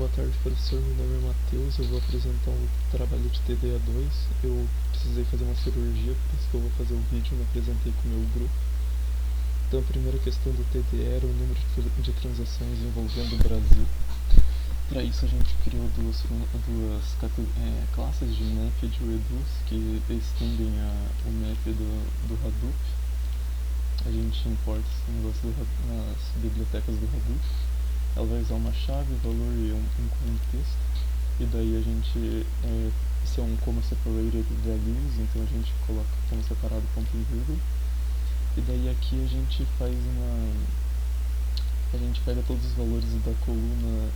Boa tarde, professor. Meu nome é Matheus. Eu vou apresentar um trabalho de TDA2. Eu precisei fazer uma cirurgia, por isso que eu vou fazer o vídeo. Me apresentei com o meu grupo. Então, a primeira questão do TDA era o número de transações envolvendo o Brasil. Para isso, a gente criou duas classes de map e de reduce que estendem o map do Hadoop. A gente importa esse negócio nas bibliotecas do Hadoop. Ela vai usar uma chave, valor e um contexto, e daí a gente, se é um comma separated values, então a gente coloca como separado ponto e vírgula, e daí aqui a gente pega todos os valores da coluna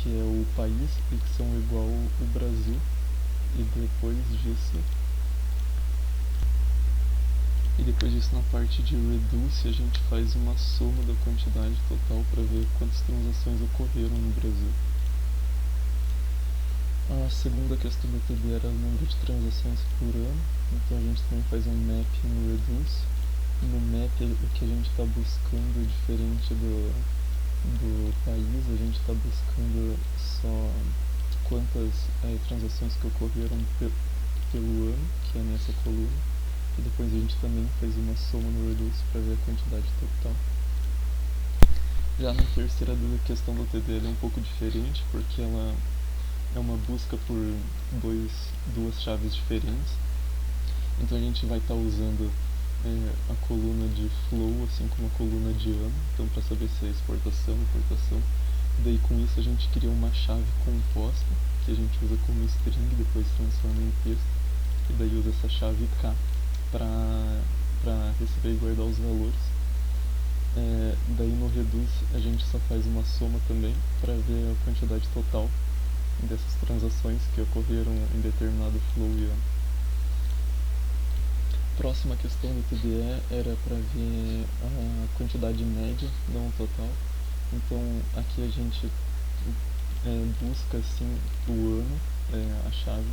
que é o país e que são igual o Brasil, e depois disso na parte de reduce a gente faz uma soma da quantidade total para ver quantas transações ocorreram no Brasil. A segunda questão do TD era o número de transações por ano, então a gente também faz um map no reduce. No map o que a gente está buscando diferente do país, a gente está buscando só quantas transações que ocorreram pelo ano, que é nessa coluna. E depois a gente também fez uma soma no reduce para ver a quantidade total. Já na terceira questão do TD ela é um pouco diferente, porque ela é uma busca por duas chaves diferentes. Então a gente vai estar usando a coluna de flow, assim como a coluna de ano, então para saber se é exportação ou importação. Daí com isso a gente cria uma chave composta, que a gente usa como string, depois transforma em texto, e daí usa essa chave K para receber e guardar os valores. Daí no reduce a gente só faz uma soma também para ver a quantidade total dessas transações que ocorreram em determinado flow e ano. Próxima questão do TDE era para ver a quantidade média, não o total. Então aqui a gente busca assim o ano, a chave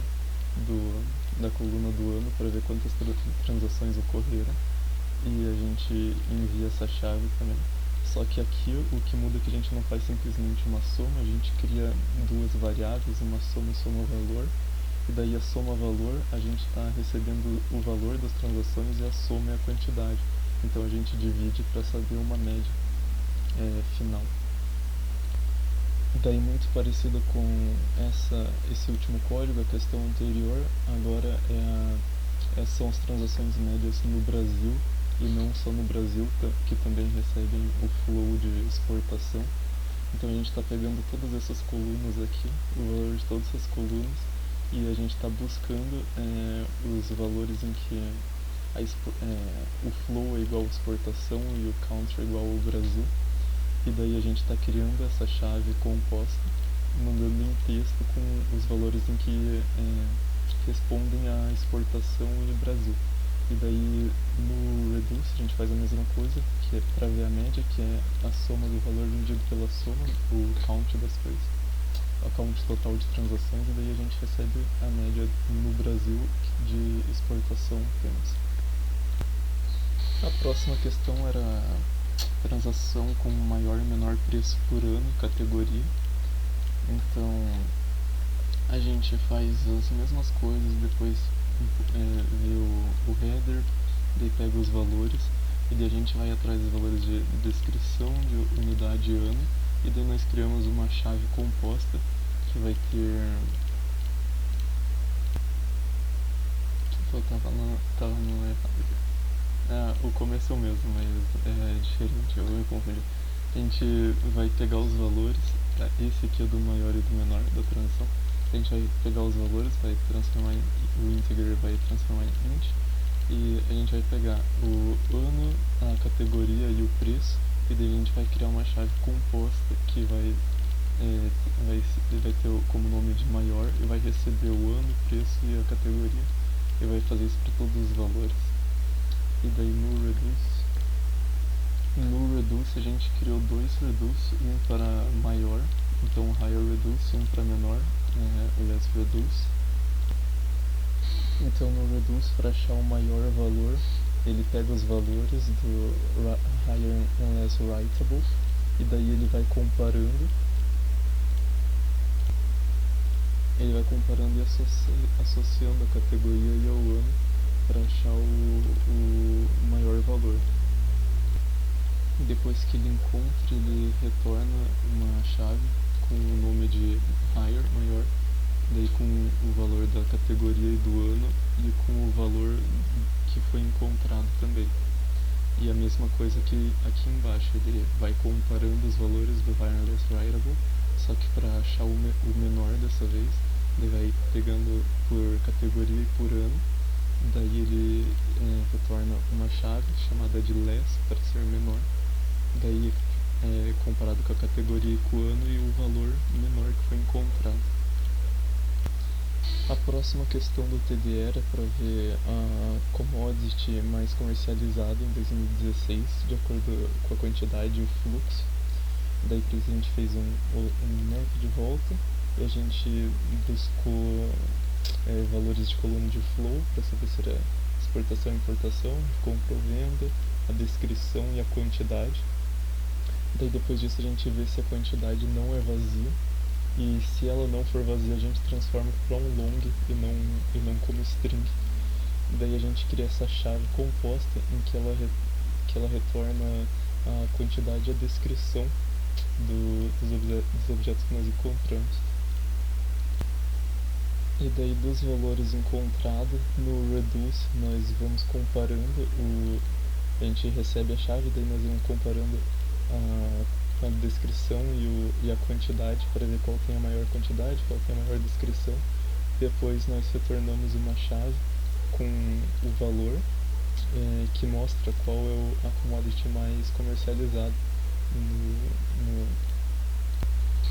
da coluna do ano para ver quantas transações ocorreram, e a gente envia essa chave também. Só que aqui o que muda é que a gente não faz simplesmente uma soma, a gente cria duas variáveis, uma soma e soma valor, e daí a soma valor a gente está recebendo o valor das transações e a soma é a quantidade, então a gente divide para saber uma média final. Daí muito parecido com esse último código, a questão anterior, agora são as transações médias no Brasil e não só no Brasil, que também recebem o flow de exportação. Então a gente está pegando todas essas colunas aqui, o valor de todas essas colunas, e a gente está buscando os valores em que o flow é igual à exportação e o country é igual ao Brasil. E daí a gente está criando essa chave composta, mandando em texto com os valores em que respondem à exportação e Brasil. E daí no reduce a gente faz a mesma coisa, que é para ver a média, que é a soma do valor dividido pela soma, o count das coisas, o count total de transações, e daí a gente recebe a média no Brasil de exportação apenas. A próxima questão era transação com maior e menor preço por ano, categoria. Então a gente faz as mesmas coisas, depois vê o header, daí pega os valores, e daí a gente vai atrás dos valores de descrição, de unidade e ano, e daí nós criamos uma chave composta que vai ter... Tava no errado. O começo é o mesmo, mas é diferente, eu me confundi. A gente vai pegar os valores, esse aqui é do maior e do menor da transação. A gente vai pegar os valores, vai transformar o integer vai transformar em int, e a gente vai pegar o ano, a categoria e o preço, e daí a gente vai criar uma chave composta que vai ter como nome de maior e vai receber o ano, o preço e a categoria, e vai fazer isso para todos os valores. E daí no reduce a gente criou dois reduce, um para maior, então higher reduce, um para menor, less reduce. Então no reduce, para achar o maior valor, ele pega os valores do higher and less writable, e daí ele vai comparando comparando e associando a categoria e ao ano para achar o maior valor. Depois que ele encontra, ele retorna uma chave com o nome de higher, maior, daí com o valor da categoria e do ano e com o valor que foi encontrado também. E a mesma coisa que aqui embaixo, ele vai comparando os valores do wireless writable, só que para achar o menor dessa vez, ele vai pegando por categoria e por ano, daí ele retorna uma chave chamada de less para ser menor, daí comparado com a categoria e com o ano e o valor menor que foi encontrado. A próxima questão do TDE era para ver a commodity mais comercializada em 2016, de acordo com a quantidade e o fluxo. Daí por isso a gente fez um map de volta e a gente buscou valores de coluna de flow para saber se era exportação e importação, compra ou venda, a descrição e a quantidade. Daí depois disso a gente vê se a quantidade não é vazia. E se ela não for vazia, a gente transforma para um long e não como string. Daí a gente cria essa chave composta em que ela retorna a quantidade e a descrição dos objetos que nós encontramos. E daí dos valores encontrados, no reduce nós vamos comparando, a gente recebe a chave, daí nós vamos comparando a descrição e a quantidade para ver qual tem a maior quantidade, qual tem a maior descrição. Depois nós retornamos uma chave com o valor que mostra qual é a commodity mais comercializada.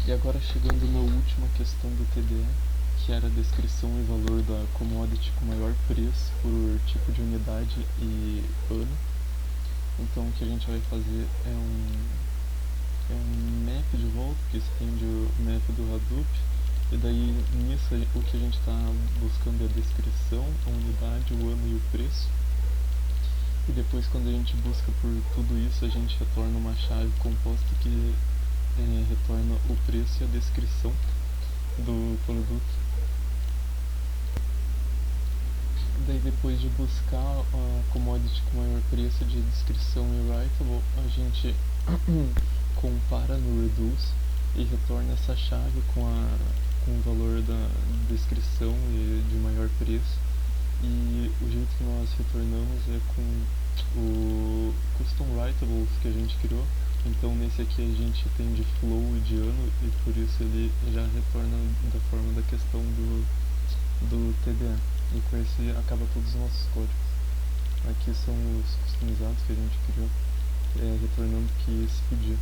E agora chegando na última questão do TDE, que era a descrição e valor da commodity com maior preço por tipo de unidade e ano. Então o que a gente vai fazer é um map de volta que estende o map do Hadoop, e daí nisso o que a gente está buscando é a descrição, a unidade, o ano e o preço. E depois quando a gente busca por tudo isso, a gente retorna uma chave composta que retorna o preço e a descrição do produto. Daí depois de buscar a commodity com maior preço de descrição e writable, a gente compara no reduce e retorna essa chave com o valor da descrição e de maior preço. E o jeito que nós retornamos é com o custom writables que a gente criou. Então nesse aqui a gente tem de flow e de ano, e por isso ele já retorna da forma da questão do TDE. E com esse acaba todos os nossos códigos. Aqui são os customizados que a gente criou, retornando que se pedir.